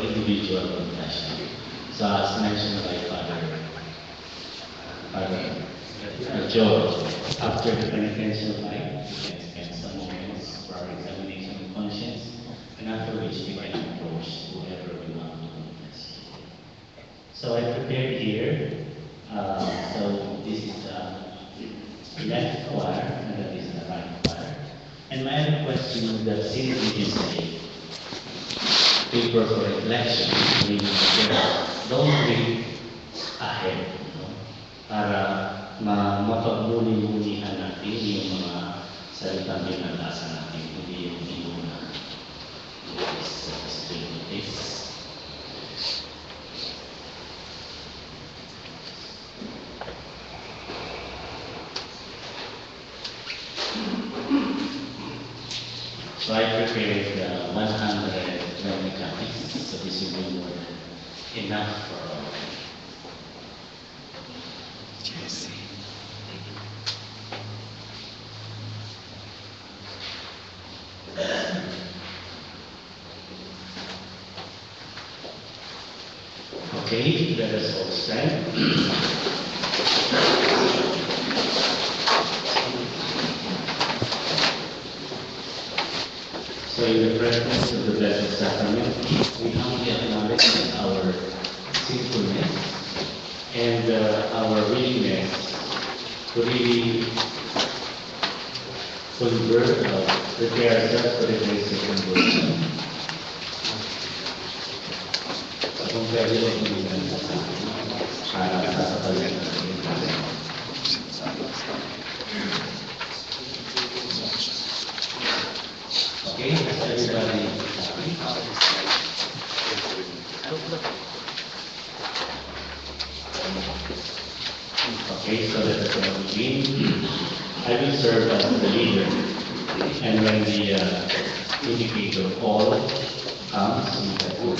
individual confession. So as mentioned by Father George, after the penitential rite, we can spend some moments for our examination of conscience, and after which we can approach whoever we want to confess. So I prepared here. So this is the left choir, and that is the right choir. And my other question is that since we can say paper for reflection, don't read ahead, no? Para mapagmuni-munihan natin yung mga salitang binabasa natin, hindi yung inuna. Straight to this. So I prepared 120 copies, so this will be more than enough for all. Okay, let us all stand. So in the presence of the Blessed Sacrament, we humbly acknowledge our sinfulness and our willingness to really prepare ourselves for the grace of conversion. So kung pwede lang kumisan sa akin, para sasapalit natin natin. Okay, is everybody happy? Okay, so let us now begin. I will serve as the leader, and when the indicator all comes, we have to